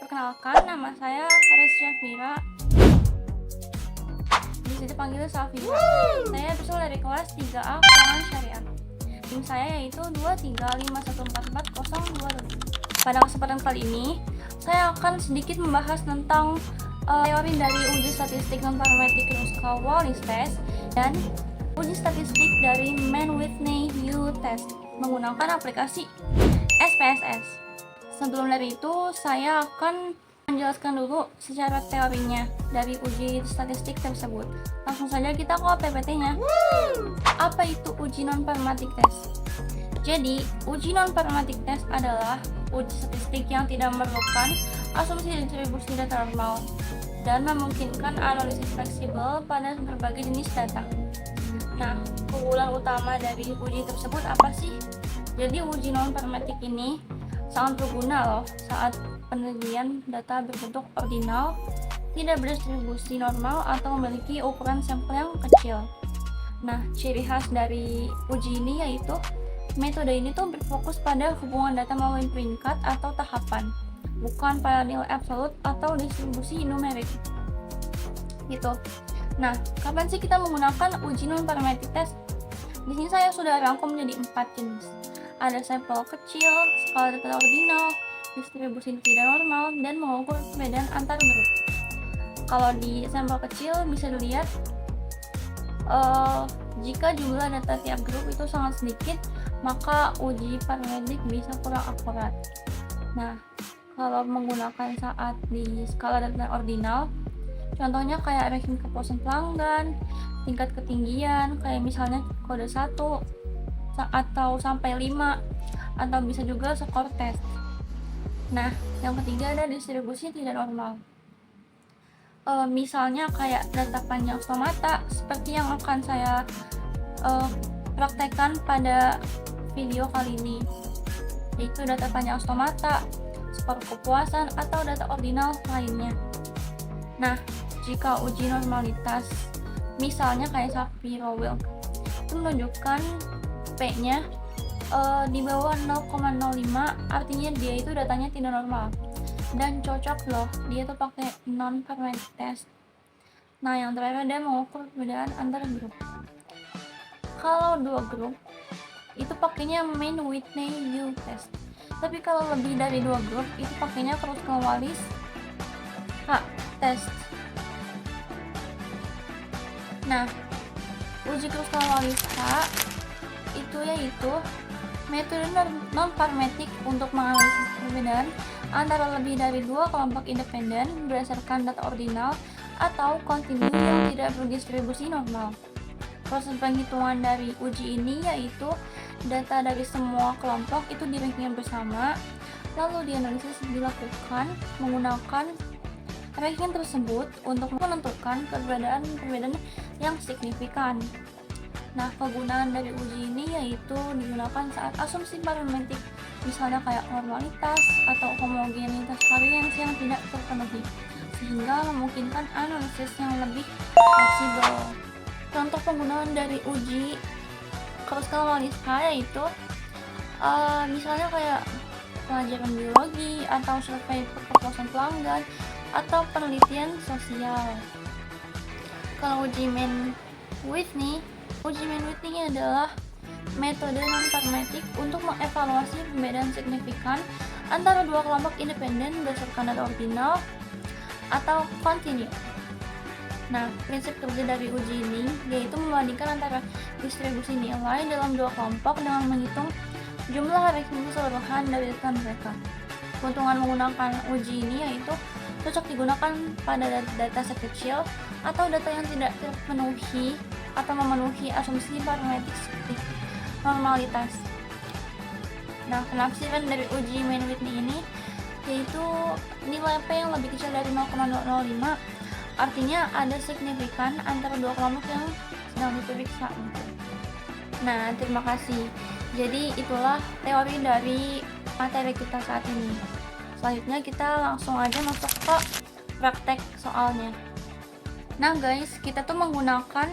Perkenalkan, nama saya Haris Syafira. Bisa dipanggil Safira. Saya berasal dari kelas 3A Keuangan Syariah. NIM saya yaitu 235144022. Pada kesempatan kali ini, saya akan sedikit membahas tentang teori dari uji statistik non-parametric Kruskal-Wallis test dan uji statistik dari Mann-Whitney-U test menggunakan aplikasi SPSS. Sebelum dari itu, saya akan menjelaskan dulu secara teorinya dari uji statistik tersebut. Langsung saja kita ke PPT-nya. Apa itu uji non-parametric test? Jadi, uji non-parametric test adalah uji statistik yang tidak memerlukan asumsi distribusi data normal dan memungkinkan analisis fleksibel pada berbagai jenis data. Nah, keunggulan utama dari uji tersebut apa sih? Jadi, uji non-parametric ini sangat berguna loh saat penelitian data berbentuk ordinal, tidak berdistribusi normal atau memiliki ukuran sampel yang kecil. Nah, ciri khas dari uji ini yaitu metode ini tuh berfokus pada hubungan data melalui peringkat atau tahapan, bukan pada nilai absolut atau distribusi numerik. Gitu. Nah, kapan sih kita menggunakan uji non-parametric test? Di sini saya sudah rangkum menjadi 4 jenis. Ada sampel kecil, skala data ordinal, distribusi tidak normal, dan mengukur perbedaan antar grup. Kalau di sampel kecil bisa dilihat jika jumlah data tiap grup itu sangat sedikit, maka uji parametrik bisa kurang akurat. Nah, kalau menggunakan saat di skala data ordinal, contohnya kayak ranking kepuasan pelanggan, tingkat ketinggian, kayak misalnya kode 1 atau sampai 5, atau bisa juga skor tes. Nah, yang ketiga ada distribusi tidak normal. Misalnya kayak data panjang stomata seperti yang akan saya praktekkan pada video kali ini, yaitu data panjang stomata, skor kepuasan, atau data ordinal lainnya. Nah, jika uji normalitas misalnya kayak Shapiro-Wilk itu menunjukkan P-nya di bawah 0,05, artinya dia itu datanya tidak normal dan cocok loh, dia tuh pakai non-parametric test. Nah, yang terakhir dia mengukur perbedaan antar grup. Kalau dua grup itu pakainya Mann-Whitney-U test, tapi kalau lebih dari dua grup itu pakainya Kruskal-Wallis test. Nah, uji Kruskal-Wallis itu yaitu metode non-parametric untuk menganalisis perbedaan antara lebih dari dua kelompok independen berdasarkan data ordinal atau kontinu yang tidak berdistribusi normal. Proses penghitungan dari uji ini yaitu data dari semua kelompok itu di-ranking bersama, lalu dianalisis dilakukan menggunakan ranking tersebut untuk menentukan perbedaan yang signifikan. Nah, kegunaan dari uji ini yaitu digunakan saat asumsi parametrik, misalnya kayak normalitas atau homogenitas varians yang tidak terpenuhi, sehingga memungkinkan analisis yang lebih fleksibel. Contoh penggunaan dari uji Kruskal-Wallis yaitu misalnya kayak pelajaran biologi atau survei kepuasan pelanggan atau penelitian sosial. Kalau uji Mann-Whitney adalah metode non-parametric untuk mengevaluasi perbedaan signifikan antara dua kelompok independen berdasarkan data ordinal atau kontinu. Nah, prinsip kerja dari uji ini yaitu membandingkan antara distribusi nilai dalam dua kelompok dengan menghitung jumlah ranking keseluruhan dari data mereka. Keuntungan menggunakan uji ini yaitu cocok digunakan pada data sekecil atau data yang tidak terpenuhi atau memenuhi asumsi parametrik seperti normalitas. Nah, penafsiran dari uji Mann-Whitney ini yaitu nilai P yang lebih kecil dari 0,005, artinya ada signifikan antara dua kelompok yang sedang diperiksa. Nah, terima kasih. Jadi itulah teori dari materi kita saat ini. Selanjutnya kita langsung aja masuk ke praktek soalnya. Nah guys, kita tuh menggunakan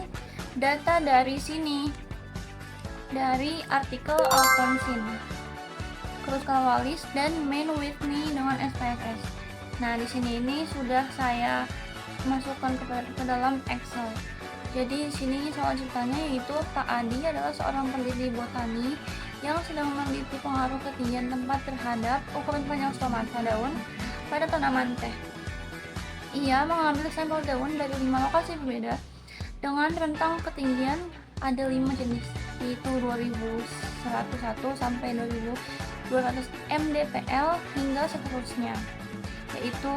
data dari sini, dari artikel Alfonsin, Kruskal-Wallis, dan Mann-Whitney dengan SPSS. Nah, di sini ini sudah saya masukkan ke dalam Excel. Jadi di sini soal ceritanya yaitu Pak Adi adalah seorang peneliti botani yang sedang meneliti pengaruh ketinggian tempat terhadap ukuran panjang stomata daun pada tanaman teh. Ia mengambil sampel daun dari 5 lokasi berbeda dengan rentang ketinggian ada 5 jenis, yaitu 2101 sampai 2200 mdpl hingga seterusnya, yaitu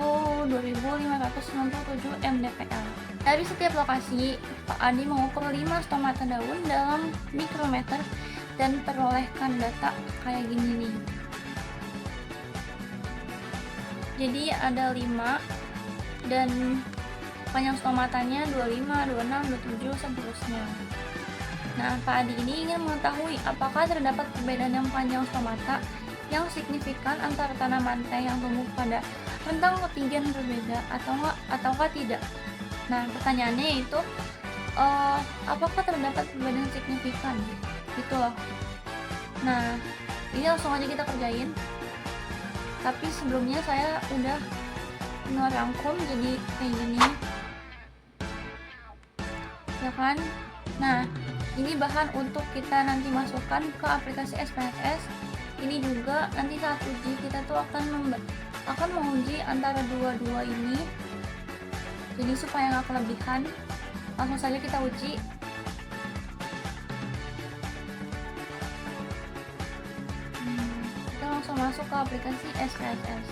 2597 mdpl. Dari setiap lokasi, Pak Adi mengukur 5 stomata daun dalam mikrometer dan perolehkan data kayak gini nih. Jadi ada 5 dan panjang stomatanya 25, 26, 27 seterusnya. Nah, Pak Adi ini ingin mengetahui apakah terdapat perbedaan yang panjang stomata yang signifikan antara tanaman teh yang tumbuh pada rentang ketinggian berbeda ataukah tidak. Nah, pertanyaannya yaitu apakah terdapat perbedaan signifikan gitu loh. Nah, ini langsung aja kita kerjain, tapi sebelumnya saya udah ngerangkum jadi kayak gini ya kan. Nah, ini bahan untuk kita nanti masukkan ke aplikasi SPSS. Ini juga nanti saat uji kita tuh akan menguji antara dua-dua ini, jadi supaya nggak kelebihan, langsung saja kita uji. Kita langsung masuk ke aplikasi SPSS,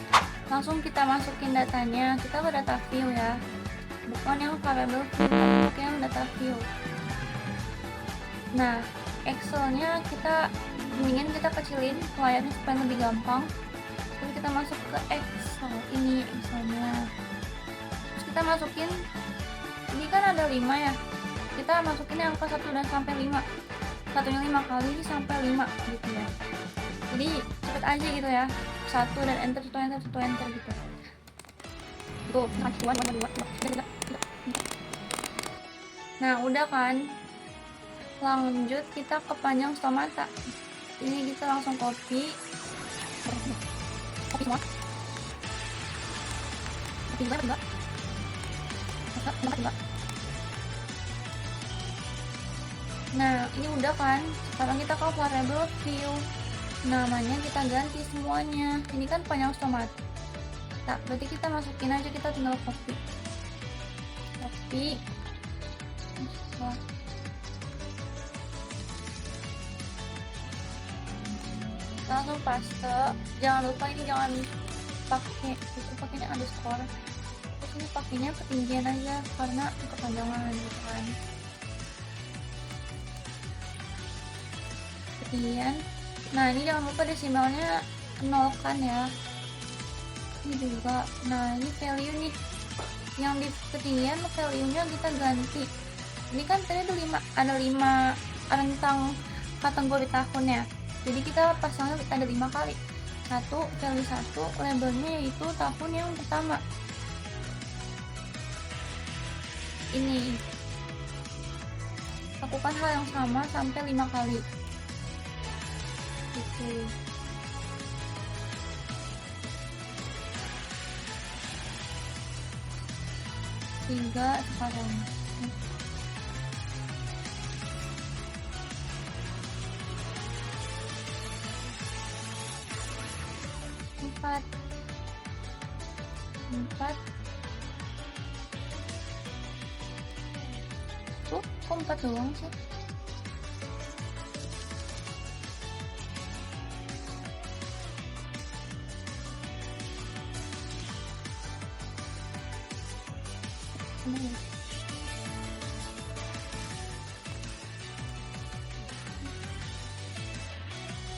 langsung kita masukin datanya. Kita ke data view ya, bukan yang variable view, tapi yang data view. Nah, Excelnya kita mendingan kita kecilin layarnya supaya lebih gampang. Terus kita masuk ke Excel, ini Excelnya. Terus kita masukin, ini kan ada 5 ya, kita masukin angka 1 dan sampai 5, satunya 5 kali sampai 5 gitu ya. Jadi cepet aja gitu ya, 1 dan enter, 1 enter, 1 enter gitu. Tuh, nah udah kan. Lanjut kita ke panjang stomata. Ini kita langsung copy semua. Copy juga. Nah, ini udah kan. Sekarang kita ke variable view. Namanya kita ganti semuanya. Ini kan panjang stomata. Nah, berarti kita masukin aja, kita tinggal copy. Langsung paste. Jangan lupa ini jangan pakai itu, pakainya underscore. Terus ini pakainya ketinggian aja karena kepanjangan gitu kan. Ketinggian. Nah, ini jangan lupa desimalnya 0 kan ya. Ini juga. Nah, ini value nih. Yang di ketinggian value-nya kita ganti. Ini kan tadi ada 5 rentang kategori tahun ya. Jadi kita pasangnya ada 5 kali. Value 1, labelnya yaitu tahun yang pertama. Ini. Lakukan hal yang sama sampai 5 kali. Gitu. Tiga sekarang. 4 kok 4 doang sih?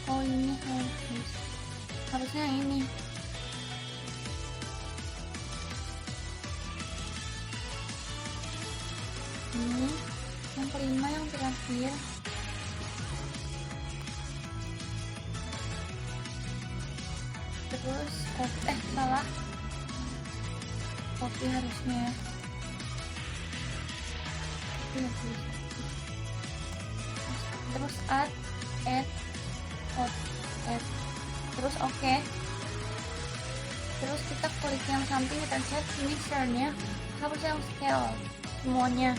Oh, ini harusnya ini. Ini yang kelima, yang terakhir. Terus salah copy harusnya. Terus add terus oke. Terus kita klik yang samping, kita cek mixernya harus yang scale semuanya.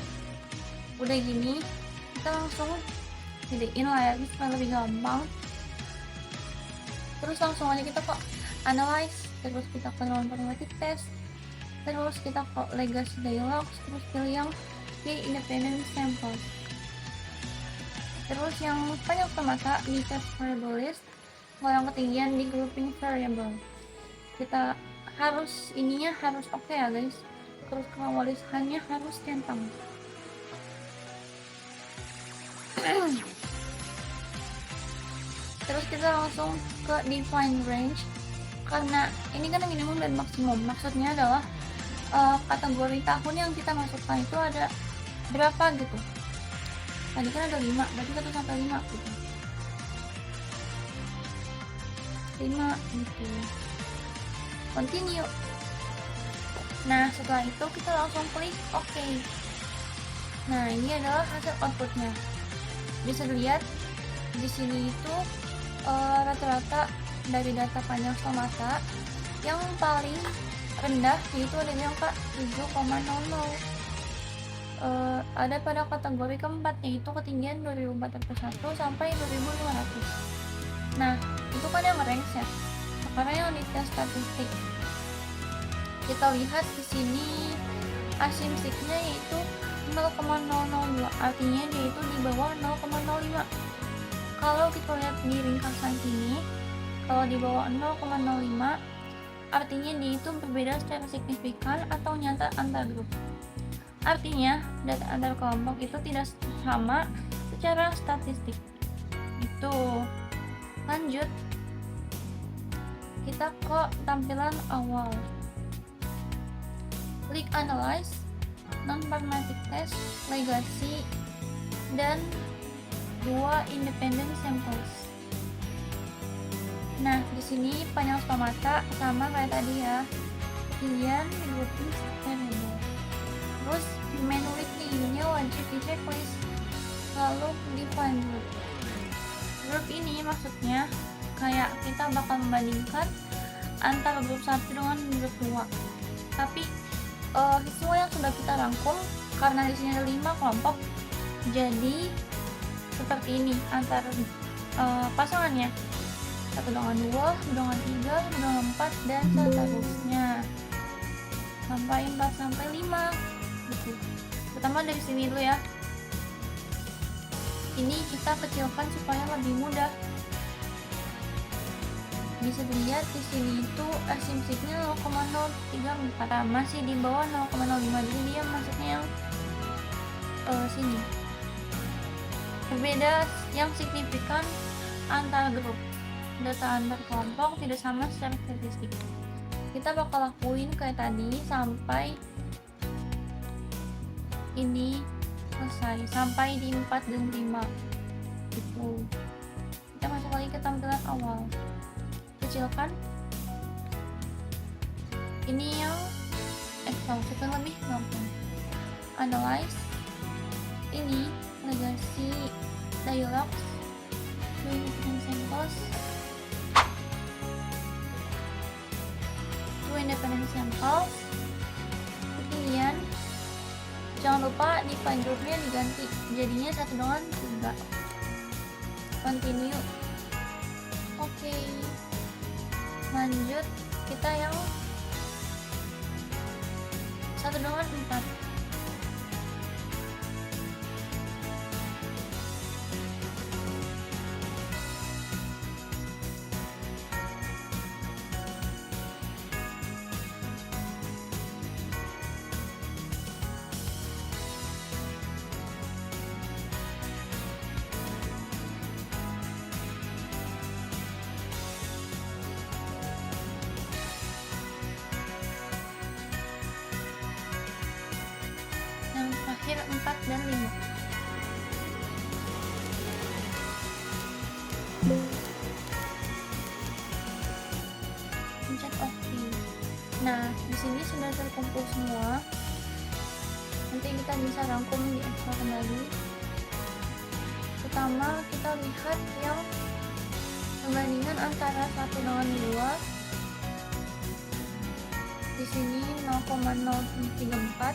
Udah gini kita langsung gedein layarnya supaya lebih gampang. Terus langsung aja kita kok analyze, terus kita ke non-parametric test, terus kita ke legacy dialogs, terus pilih yang independent samples. Terus yang panjang mata di test variable list, kalau yang ketinggian di grouping variable. Kita harus ininya harus oke ya guys. Terus kewalisannya harus centang. Terus kita langsung ke define range, karena ini kan minimum dan maksimum. Maksudnya adalah kategori tahun yang kita masukkan itu ada berapa gitu. Tadi kan ada 5, berarti 1 sampai 5 gitu. 5 gitu. Continue. Nah, setelah itu kita langsung klik OK. Nah, ini adalah hasil outputnya. Bisa dilihat di sini itu rata-rata dari data panjang stomata yang paling rendah yaitu ada di angka 7,00. Ada pada kategori keempat yaitu ketinggian 2401 sampai 2500. Nah, itu kan yang range ya. Sekarang yang detail statistik. Kita lihat di sini asimsiknya yaitu 0,002, artinya dia itu di bawah 0,05. Kalau kita lihat di ringkasan sini, kalau di bawah 0,05 artinya dia itu berbeda secara signifikan atau nyata antar grup. Artinya data antar kelompok itu tidak sama secara statistik. Itu. Lanjut, kita ke tampilan awal. Klik analyze, non-parametric test, legacy, dan 2 independent samples. Nah, di sini panjang stomata sama kayak tadi ya. Kemudian grouping variable. Terus manually ininya wajib di checklist. Lalu define group. Group ini maksudnya kayak kita bakal membandingkan antara grup 1 dengan grup 2. Tapi semua yang sudah kita rangkum, karena di sini ada 5 kelompok, jadi seperti ini antara pasangannya 1 dengan 2, 2 dengan 3, 2 dengan 4, dan seterusnya sampai 4 sampai 5 gitu. Pertama dari sini dulu ya. Ini kita kecilkan supaya lebih mudah. Bisa dilihat di sini itu asimsiknya 0,034, masih di bawah 0,05, jadi dia masuknya yang sini. Berbeda yang signifikan antar grup. Data antar kelompok tidak sama secara statistik. Kita bakal lakuin kayak tadi sampai ini selesai, sampai di 4 dan 5 gitu. Kita masuk lagi ke tampilan awal, kecilkan ini yang kita lebih gampang. Analyze, ini legacy dialogs, independent samples, 2 independent samples. Kemudian jangan lupa di file groupnya diganti jadinya 1 dengan 3. Continue. Oke. Lanjut, kita yang 1 dengan 4. Yang terakhir 4 dan 5. Pencet OK. Nah, di sini sudah terkumpul semua. Nanti kita bisa rangkum di Excel kembali. Pertama, kita lihat yang perbandingan antara 1 dengan 2. di sini 0,034,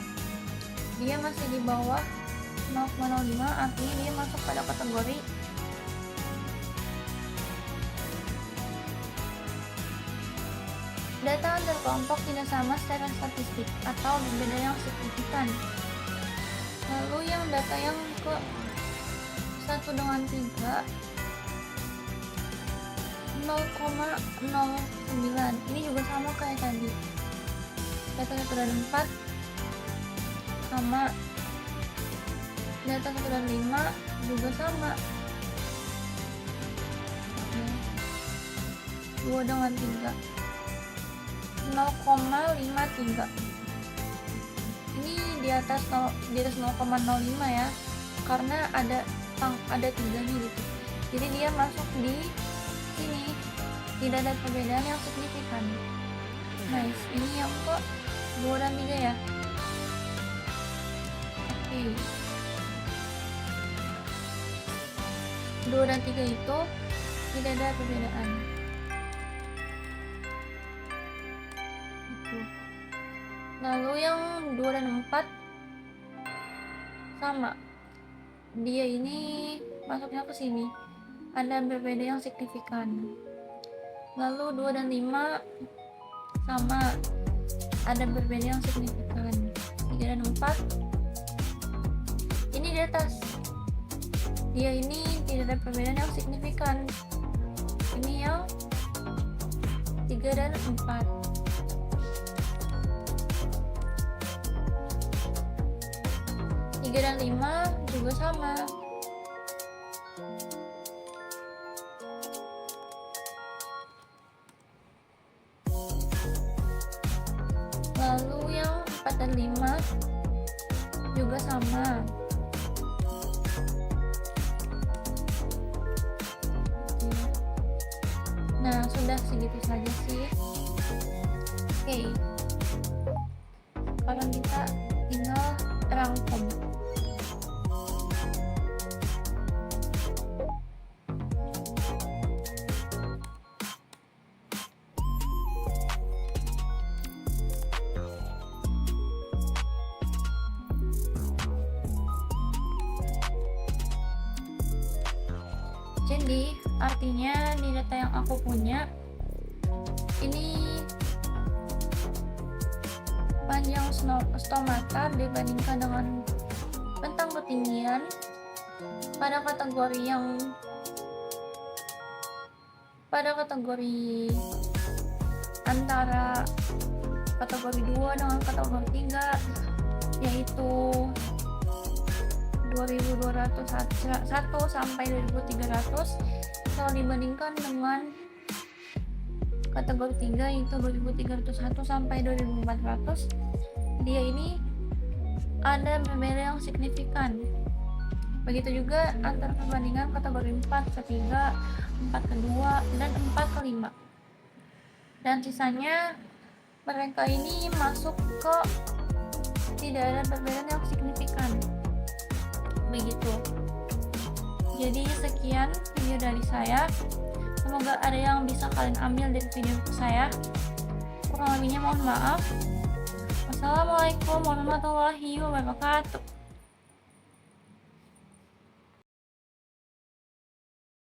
dia masih di bawah 0,05, artinya dia masuk pada kategori data antar kelompok tidak sama secara statistik atau berbeda yang signifikan. Lalu yang data yang ke 1 dengan 3 0,09, ini juga sama kayak tadi. Data 1 dan 4 sama, data 1 dan 5 juga sama. 2 dengan 3 0,53, ini di atas 0,05 ya, karena ada 3-nya gitu, jadi dia masuk di sini, tidak ada perbedaan yang signifikan. Nice, ini yang ke 2 dan 3 ya. Oke, 2 dan 3 itu tidak ada perbedaan. Lalu yang 2 dan 4 sama, dia ini masuknya ke sini, ada berbeda yang signifikan. Lalu 2 dan 5 sama, ada berbeda yang signifikan. 3 dan 4 ini di atas, dia ini tidak ada perbedaan yang signifikan. Ini yang 3 dan 4. 3 dan 5 juga sama. Lalu yang 4 dan 5 juga sama. Nah, sudah segitu saja sih. Oke. Sekarang kita tinggal rangkum. Jadi artinya di data yang aku punya ini panjang stomata dibandingkan dengan bentang ketinggian pada kategori antara kategori 2 dengan kategori 3, yaitu 2201 sampai 2300. Kalau dibandingkan dengan kategori 3 yaitu 2301 sampai 2400, dia ini ada berbeda yang signifikan. Begitu juga antara perbandingan kategori 4 ke 3, 4 ke 2, dan 4 ke 5. Dan sisanya mereka ini masuk ke tidak ada perbedaan yang signifikan. Begitu. Jadi sekian video dari saya. Semoga ada yang bisa kalian ambil dari video saya. Kurang lebihnya mohon maaf. Wassalamualaikum warahmatullahi wabarakatuh.